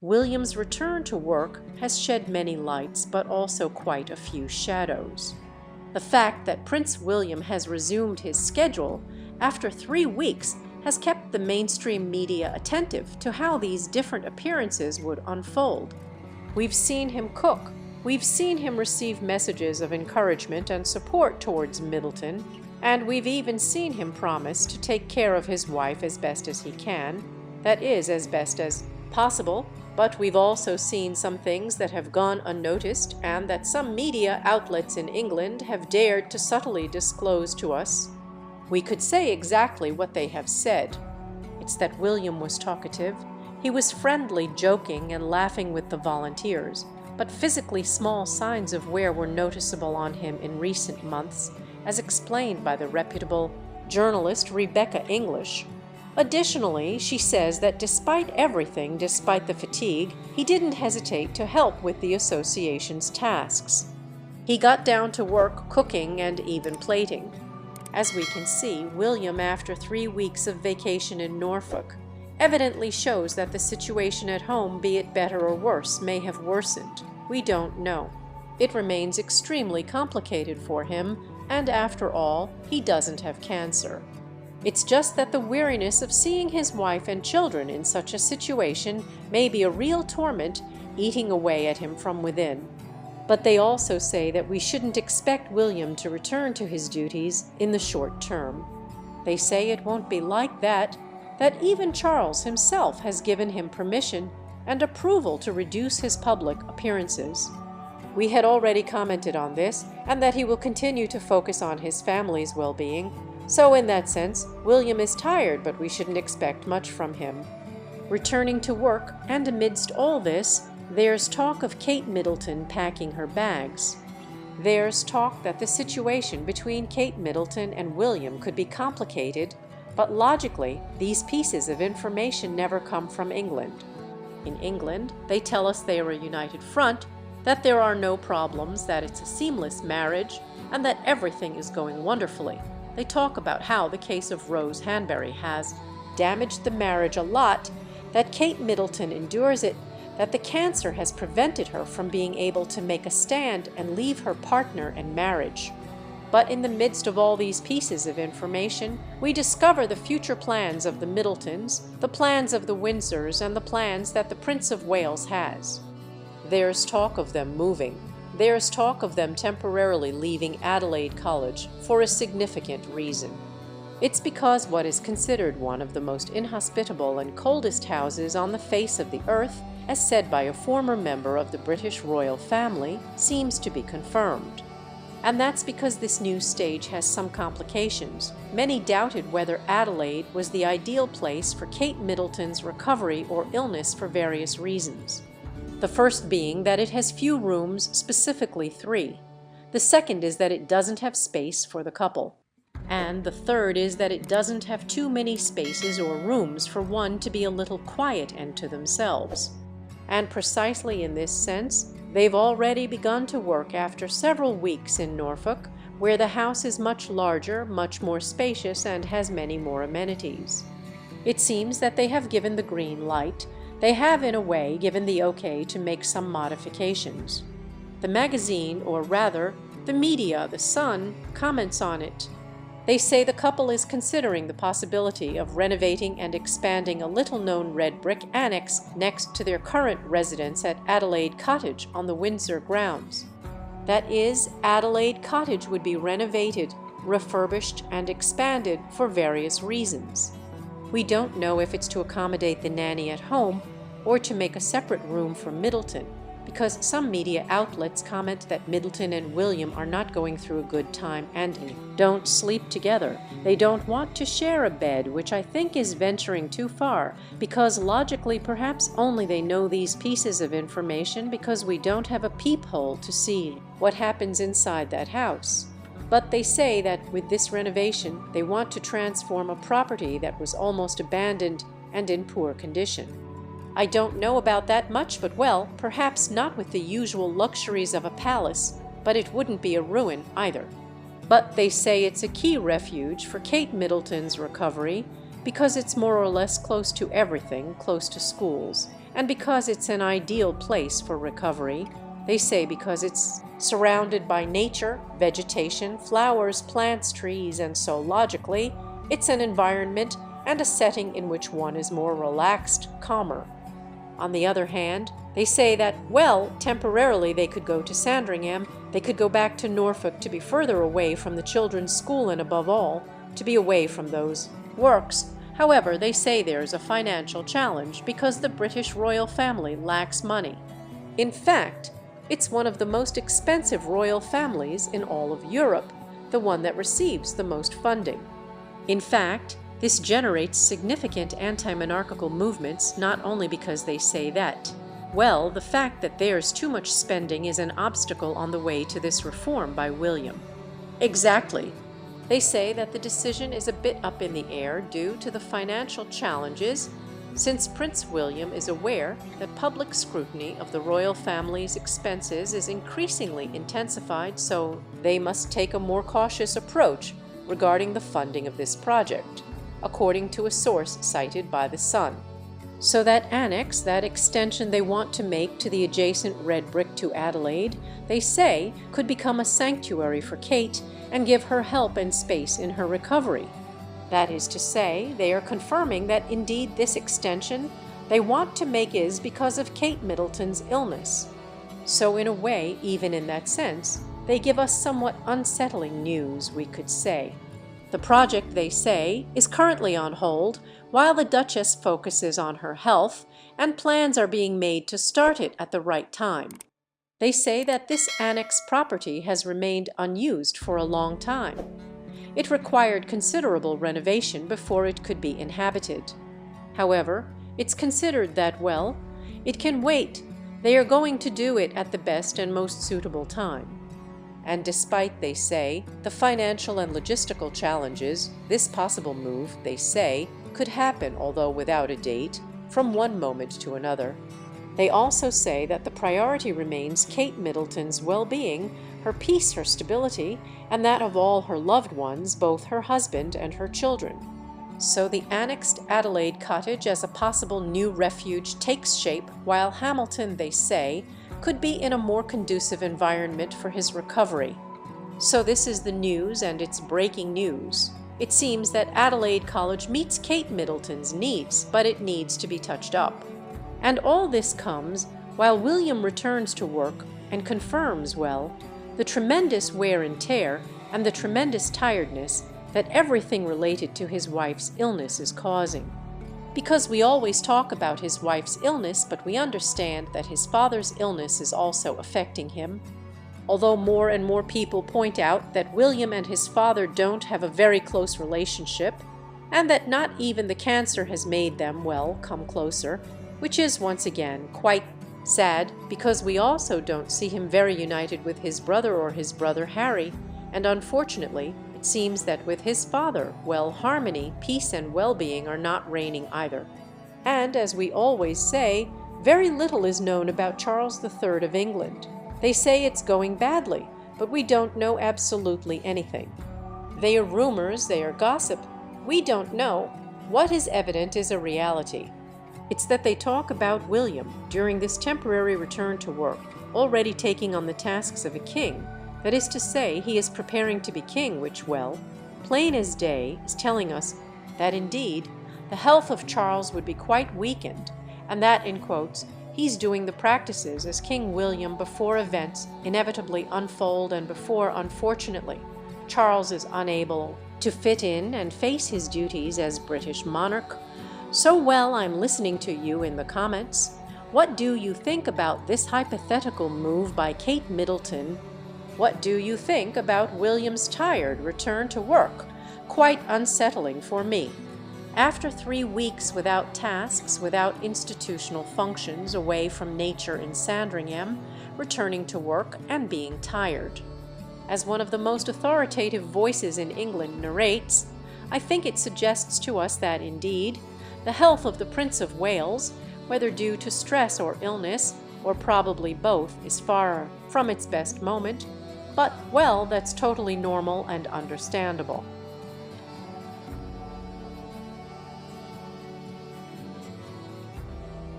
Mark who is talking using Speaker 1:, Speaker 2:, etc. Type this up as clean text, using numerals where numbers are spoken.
Speaker 1: William's return to work has shed many lights, but also quite a few shadows. The fact that Prince William has resumed his schedule after 3 weeks has kept the mainstream media attentive to how these different appearances would unfold. We've seen him cook, we've seen him receive messages of encouragement and support towards Middleton, and we've even seen him promise to take care of his wife as best as he can, that is, as best as possible. But we've also seen some things that have gone unnoticed and that some media outlets in England have dared to subtly disclose to us. We could say exactly what they have said. It's that William was talkative, he was friendly, joking, and laughing with the volunteers, but physically small signs of wear were noticeable on him in recent months, as explained by the reputable journalist Rebecca English. Additionally, she says that despite everything, despite the fatigue, he didn't hesitate to help with the association's tasks. He got down to work cooking and even plating. As we can see, William, after 3 weeks of vacation in Norfolk, evidently shows that the situation at home, be it better or worse, may have worsened. We don't know. It remains extremely complicated for him, and after all, he doesn't have cancer. It's just that the weariness of seeing his wife and children in such a situation may be a real torment eating away at him from within. But they also say that we shouldn't expect William to return to his duties in the short term. They say it won't be like that, that even Charles himself has given him permission and approval to reduce his public appearances. We had already commented on this, and that he will continue to focus on his family's well-being. So in that sense, William is tired, but we shouldn't expect much from him. Returning to work, and amidst all this, there's talk of Kate Middleton packing her bags. There's talk that the situation between Kate Middleton and William could be complicated, but logically, these pieces of information never come from England. In England, they tell us they are a united front, that there are no problems, that it's a seamless marriage, and that everything is going wonderfully. They talk about how the case of Rose Hanbury has damaged the marriage a lot, that Kate Middleton endures it, that the cancer has prevented her from being able to make a stand and leave her partner and marriage. But in the midst of all these pieces of information, we discover the future plans of the Middletons, the plans of the Windsors, and the plans that the Prince of Wales has. There's talk of them moving. There's talk of them temporarily leaving Adelaide College for a significant reason. It's because what is considered one of the most inhospitable and coldest houses on the face of the earth, as said by a former member of the British royal family, seems to be confirmed. And that's because this new stage has some complications. Many doubted whether Adelaide was the ideal place for Kate Middleton's recovery or illness for various reasons. The first being that it has few rooms, specifically 3. The second is that it doesn't have space for the couple. And the third is that it doesn't have too many spaces or rooms for one to be a little quiet and to themselves. And precisely in this sense, they've already begun to work after several weeks in Norfolk, where the house is much larger, much more spacious, and has many more amenities. It seems that they have given the green light. They have, in a way, given the okay to make some modifications. The magazine, or rather, the media, The Sun, comments on it. They say the couple is considering the possibility of renovating and expanding a little-known red brick annex next to their current residence at Adelaide Cottage on the Windsor grounds. That is, Adelaide Cottage would be renovated, refurbished, and expanded for various reasons. We don't know if it's to accommodate the nanny at home or to make a separate room for Middleton, because some media outlets comment that Middleton and William are not going through a good time and don't sleep together. They don't want to share a bed, which I think is venturing too far, because logically perhaps only they know these pieces of information because we don't have a peephole to see what happens inside that house. But they say that with this renovation, they want to transform a property that was almost abandoned and in poor condition. I don't know about that much, but well, perhaps not with the usual luxuries of a palace, but it wouldn't be a ruin either. But they say it's a key refuge for Kate Middleton's recovery, because it's more or less close to everything, close to schools, and because it's an ideal place for recovery. They say because it's surrounded by nature, vegetation, flowers, plants, trees, and so logically, it's an environment and a setting in which one is more relaxed, calmer. On the other hand, they say that, well, temporarily they could go to Sandringham, they could go back to Norfolk to be further away from the children's school and, above all, to be away from those works. However, they say there's a financial challenge because the British royal family lacks money. In fact, it's one of the most expensive royal families in all of Europe, the one that receives the most funding. In fact, this generates significant anti-monarchical movements, not only because they say that, well, the fact that there's too much spending is an obstacle on the way to this reform by William. Exactly. They say that the decision is a bit up in the air due to the financial challenges, since Prince William is aware that public scrutiny of the royal family's expenses is increasingly intensified, so they must take a more cautious approach regarding the funding of this project, according to a source cited by The Sun. So that annex, that extension they want to make to the adjacent red brick to Adelaide, they say could become a sanctuary for Kate and give her help and space in her recovery. That is to say, they are confirming that indeed this extension they want to make is because of Kate Middleton's illness. So in a way, even in that sense, they give us somewhat unsettling news, we could say. The project, they say, is currently on hold while the Duchess focuses on her health, and plans are being made to start it at the right time. They say that this annex property has remained unused for a long time. It required considerable renovation before it could be inhabited. However, it's considered that, well, it can wait. They are going to do it at the best and most suitable time. And despite, they say, the financial and logistical challenges, this possible move, they say, could happen, although without a date, from one moment to another. They also say that the priority remains Kate Middleton's well-being, her peace, her stability, and that of all her loved ones, both her husband and her children. So the annexed Adelaide cottage as a possible new refuge takes shape, while Hamilton, they say, could be in a more conducive environment for his recovery. So this is the news, and it's breaking news. It seems that Adelaide College meets Kate Middleton's needs, but it needs to be touched up. And all this comes while William returns to work and confirms, well, the tremendous wear and tear and the tremendous tiredness that everything related to his wife's illness is causing. Because we always talk about his wife's illness, but we understand that his father's illness is also affecting him. Although more and more people point out that William and his father don't have a very close relationship, and that not even the cancer has made them, well, come closer, which is once again quite sad, because we also don't see him very united with his brother or his brother Harry, and unfortunately, it seems that with his father, well, harmony, peace, and well-being are not reigning either. And as we always say, very little is known about Charles III of England. They say it's going badly, but we don't know absolutely anything. They are rumors, they are gossip. We don't know. What is evident is a reality. It's that they talk about William, during this temporary return to work, already taking on the tasks of a king. That is to say, he is preparing to be king, which, well, plain as day, is telling us that indeed the health of Charles would be quite weakened, and that, in quotes, he's doing the practices as King William before events inevitably unfold and before, unfortunately, Charles is unable to fit in and face his duties as British monarch. So, well, I'm listening to you in the comments. What do you think about this hypothetical move by Kate Middleton? What do you think about William's tired return to work? Quite unsettling for me. After 3 weeks without tasks, without institutional functions, away from nature in Sandringham, returning to work and being tired. As one of the most authoritative voices in England narrates, I think it suggests to us that, indeed, the health of the Prince of Wales, whether due to stress or illness, or probably both, is far from its best moment, but, well, that's totally normal and understandable.